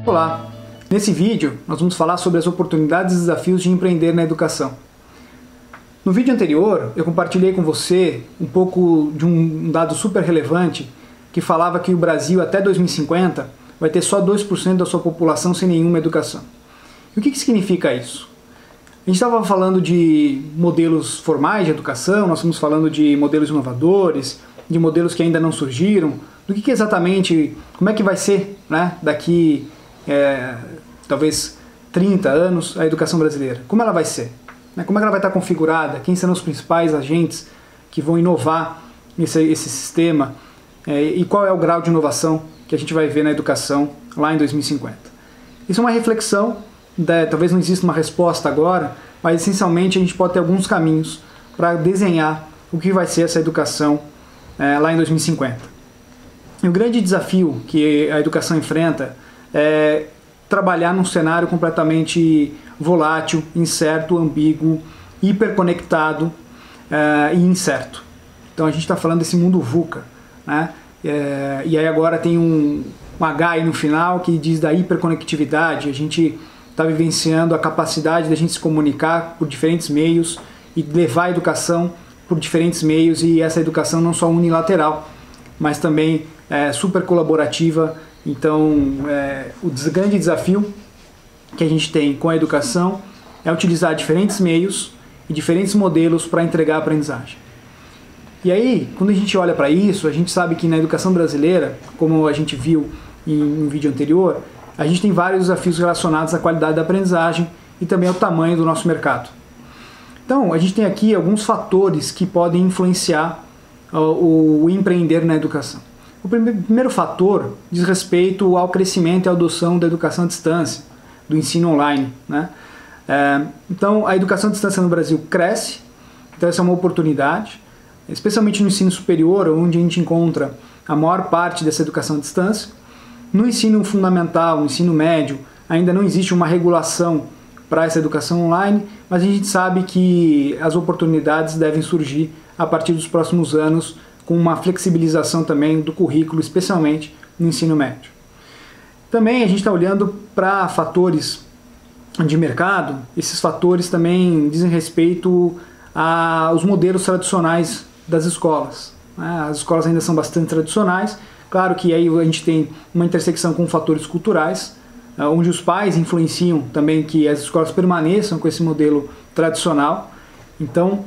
Olá! Nesse vídeo nós vamos falar sobre as oportunidades e desafios de empreender na educação. No vídeo anterior eu compartilhei com você um pouco de um dado super relevante que falava que o Brasil até 2050 vai ter só 2% da sua população sem nenhuma educação. E o que significa isso? A gente estava falando de modelos formais de educação, nós estamos falando de modelos inovadores, de modelos que ainda não surgiram, do que exatamente, como é que vai ser, né, daqui talvez 30 anos a educação brasileira, como ela vai ser, né, como é que ela vai estar configurada, quem serão os principais agentes que vão inovar esse sistema e qual é o grau de inovação que a gente vai ver na educação lá em 2050. Isso é uma reflexão, talvez não exista uma resposta agora, mas essencialmente a gente pode ter alguns caminhos para desenhar o que vai ser essa educação lá em 2050. E o grande desafio que a educação enfrenta é trabalhar num cenário completamente volátil, incerto, ambíguo, hiperconectado e incerto. Então a gente está falando desse mundo VUCA, né? E aí agora tem um H aí no final que diz da hiperconectividade. A gente está vivenciando a capacidade da gente se comunicar por diferentes meios e levar a educação por diferentes meios, e essa educação não só unilateral, mas também super colaborativa. Então o grande desafio que a gente tem com a educação é utilizar diferentes meios e diferentes modelos para entregar a aprendizagem. E aí, quando a gente olha para isso, a gente sabe que na educação brasileira, como a gente viu em um vídeo anterior, a gente tem vários desafios relacionados à qualidade da aprendizagem e também ao tamanho do nosso mercado. Então, a gente tem aqui alguns fatores que podem influenciar o empreender na educação. O primeiro fator diz respeito ao crescimento e à adoção da educação à distância, do ensino online, né? Então, a educação à distância no Brasil cresce, então essa é uma oportunidade, especialmente no ensino superior, onde a gente encontra a maior parte dessa educação à distância. No ensino fundamental, no ensino médio, ainda não existe uma regulação para essa educação online, mas a gente sabe que as oportunidades devem surgir a partir dos próximos anos, com uma flexibilização também do currículo, especialmente no ensino médio. Também a gente está olhando para fatores de mercado. Esses fatores também dizem respeito aos modelos tradicionais das escolas. As escolas ainda são bastante tradicionais. Claro que aí a gente tem uma intersecção com fatores culturais, onde os pais influenciam também que as escolas permaneçam com esse modelo tradicional. Então,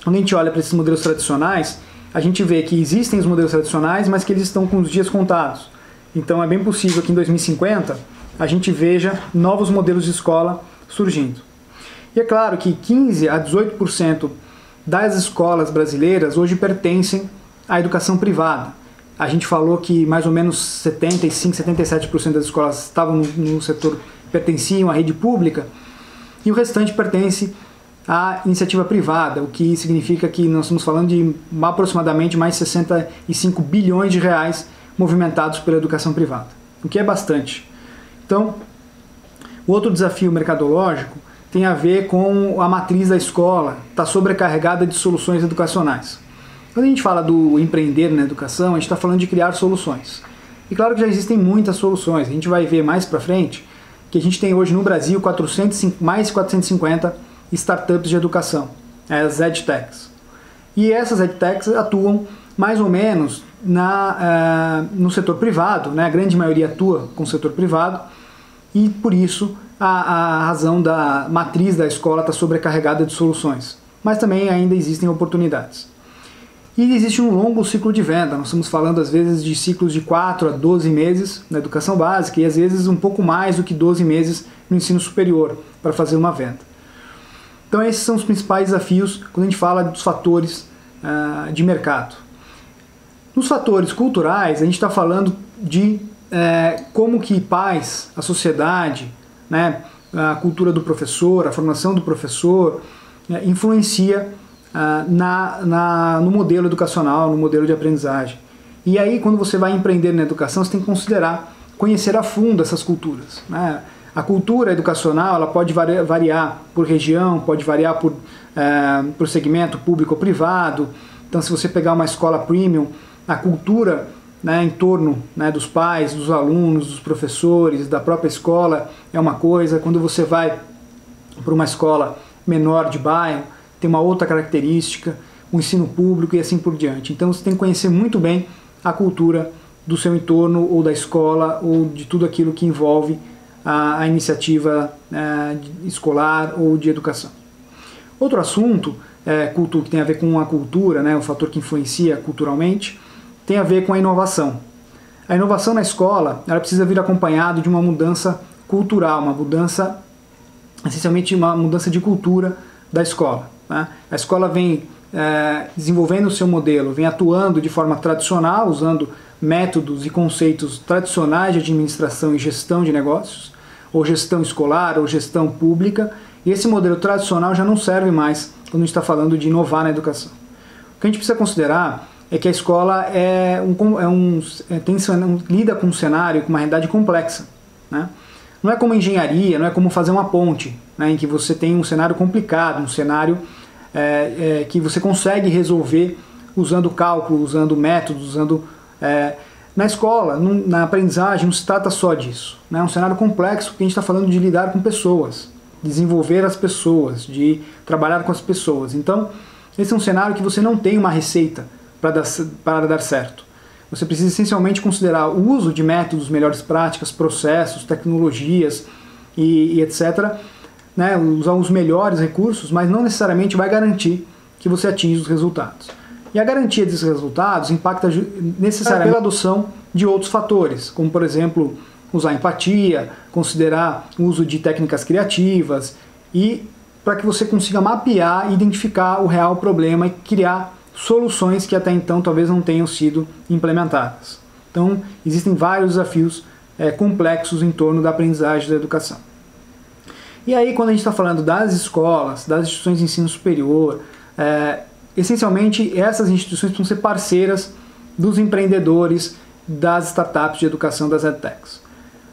quando a gente olha para esses modelos tradicionais, a gente vê que existem os modelos tradicionais, mas que eles estão com os dias contados. Então é bem possível que em 2050 a gente veja novos modelos de escola surgindo. E é claro que 15 a 18% das escolas brasileiras hoje pertencem à educação privada. A gente falou que mais ou menos 75, 77% das escolas estavam no setor, pertenciam à rede pública, e o restante pertence à iniciativa privada, o que significa que nós estamos falando de aproximadamente mais 65 bilhões de reais movimentados pela educação privada, o que é bastante. Então, o outro desafio mercadológico tem a ver com a matriz da escola, está sobrecarregada de soluções educacionais. Quando a gente fala do empreender na educação, a gente está falando de criar soluções. E claro que já existem muitas soluções. A gente vai ver mais para frente que a gente tem hoje no Brasil mais de 450 startups de educação, as EdTechs. E essas EdTechs atuam mais ou menos no setor privado, né? A grande maioria atua com o setor privado, e por isso a razão da matriz da escola está sobrecarregada de soluções. Mas também ainda existem oportunidades. E existe um longo ciclo de venda. Nós estamos falando às vezes de ciclos de 4 a 12 meses na educação básica e às vezes um pouco mais do que 12 meses no ensino superior para fazer uma venda. Então esses são os principais desafios quando a gente fala dos fatores de mercado. Nos fatores culturais, a gente está falando de como que pais, a sociedade, né, a cultura do professor, a formação do professor, influencia no modelo educacional, no modelo de aprendizagem. E aí, quando você vai empreender na educação, você tem que considerar, conhecer a fundo essas culturas, né? A cultura educacional ela pode variar por região, pode variar por segmento público ou privado. Então, se você pegar uma escola premium, a cultura né, em torno, né, dos pais, dos alunos, dos professores, da própria escola é uma coisa. Quando você vai para uma escola menor de bairro, tem uma outra característica, o ensino público e assim por diante. Então você tem que conhecer muito bem a cultura do seu entorno, ou da escola, ou de tudo aquilo que envolve a iniciativa escolar ou de educação. Outro assunto que tem a ver com a cultura, né, o fator que influencia culturalmente, tem a ver com a inovação. A inovação na escola, ela precisa vir acompanhado de uma mudança cultural, uma mudança, essencialmente uma mudança de cultura da escola, né? A escola vem desenvolvendo o seu modelo, vem atuando de forma tradicional, usando métodos e conceitos tradicionais de administração e gestão de negócios, ou gestão escolar, ou gestão pública, e esse modelo tradicional já não serve mais quando a gente está falando de inovar na educação. O que a gente precisa considerar é que a escola lida com um cenário, com uma realidade complexa, né? Não é como engenharia, não é como fazer uma ponte, né, em que você tem um cenário complicado, um cenário que você consegue resolver usando cálculo, usando métodos, usando... Na escola, na aprendizagem, não se trata só disso, né? É um cenário complexo, porque a gente está falando de lidar com pessoas, desenvolver as pessoas, de trabalhar com as pessoas. Então, esse é um cenário que você não tem uma receita para dar certo. Você precisa essencialmente considerar o uso de métodos, melhores práticas, processos, tecnologias e etc., né? Usar os melhores recursos, mas não necessariamente vai garantir que você atinja os resultados. E a garantia desses resultados impacta necessariamente pela adoção de outros fatores, como, por exemplo, usar empatia, considerar o uso de técnicas criativas, e para que você consiga mapear e identificar o real problema e criar soluções que até então talvez não tenham sido implementadas. Então, existem vários desafios complexos em torno da aprendizagem da educação. E aí, quando a gente está falando das escolas, das instituições de ensino superior, essencialmente essas instituições precisam ser parceiras dos empreendedores, das startups de educação, das edtechs.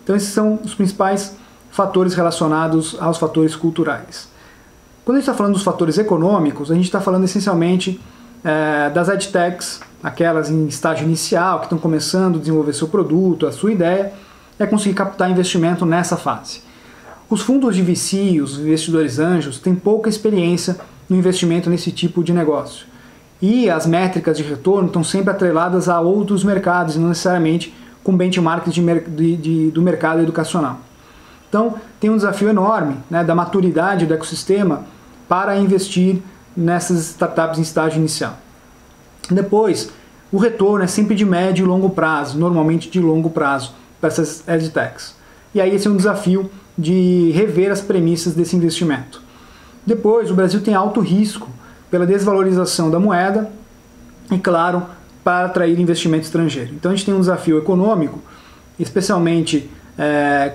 Então esses são os principais fatores relacionados aos fatores culturais. Quando a gente está falando dos fatores econômicos, a gente está falando essencialmente das edtechs, aquelas em estágio inicial, que estão começando a desenvolver seu produto, a sua ideia, conseguir captar investimento nessa fase. Os fundos de VC, os investidores anjos, têm pouca experiência no investimento nesse tipo de negócio. E as métricas de retorno estão sempre atreladas a outros mercados, e não necessariamente com benchmarks do mercado educacional. Então, tem um desafio enorme, né, da maturidade do ecossistema para investir nessas startups em estágio inicial. Depois, o retorno é sempre de médio e longo prazo, normalmente de longo prazo, para essas edtechs. E aí esse é um desafio de rever as premissas desse investimento. Depois, o Brasil tem alto risco pela desvalorização da moeda e, claro, para atrair investimento estrangeiro. Então a gente tem um desafio econômico, especialmente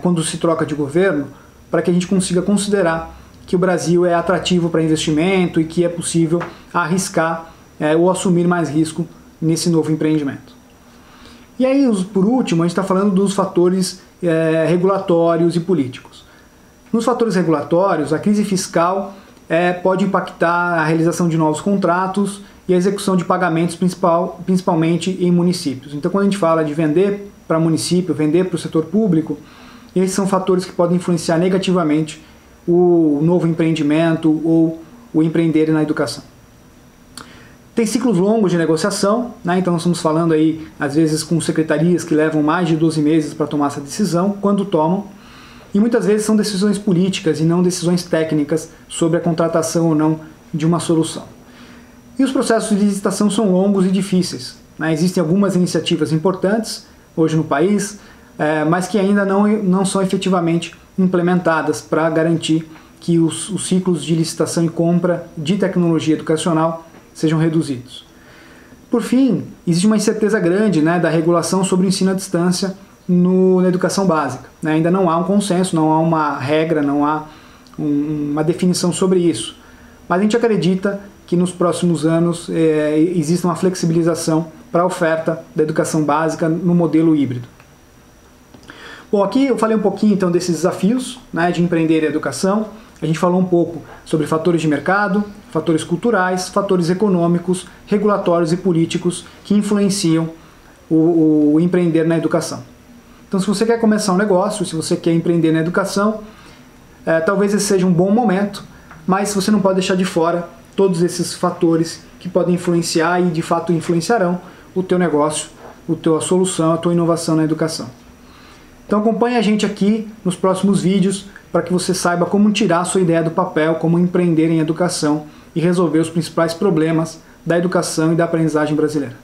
quando se troca de governo, para que a gente consiga considerar que o Brasil é atrativo para investimento e que é possível arriscar ou assumir mais risco nesse novo empreendimento. E aí, por último, a gente está falando dos fatores regulatórios e políticos. Nos fatores regulatórios, a crise fiscal pode impactar a realização de novos contratos e a execução de pagamentos, principalmente em municípios. Então, quando a gente fala de vender para município, vender para o setor público, esses são fatores que podem influenciar negativamente o novo empreendimento ou o empreender na educação. Tem ciclos longos de negociação, né? Então nós estamos falando aí, às vezes, com secretarias que levam mais de 12 meses para tomar essa decisão, quando tomam, e muitas vezes são decisões políticas e não decisões técnicas sobre a contratação ou não de uma solução. E os processos de licitação são longos e difíceis, né? Existem algumas iniciativas importantes hoje no país, mas que ainda não são efetivamente implementadas para garantir que os ciclos de licitação e compra de tecnologia educacional sejam reduzidos. Por fim, existe uma incerteza grande, né, da regulação sobre o ensino à distância na educação básica, né? Ainda não há um consenso, não há uma regra, não há uma definição sobre isso. Mas a gente acredita que nos próximos anos exista uma flexibilização para a oferta da educação básica no modelo híbrido. Bom, aqui eu falei um pouquinho então desses desafios, né, de empreender a educação. A gente falou um pouco sobre fatores de mercado, fatores culturais, fatores econômicos, regulatórios e políticos que influenciam o empreender na educação. Então, se você quer começar um negócio, se você quer empreender na educação, talvez esse seja um bom momento, mas você não pode deixar de fora todos esses fatores que podem influenciar e de fato influenciarão o teu negócio, a solução, a tua inovação na educação. Então acompanhe a gente aqui nos próximos vídeos para que você saiba como tirar a sua ideia do papel, como empreender em educação e resolver os principais problemas da educação e da aprendizagem brasileira.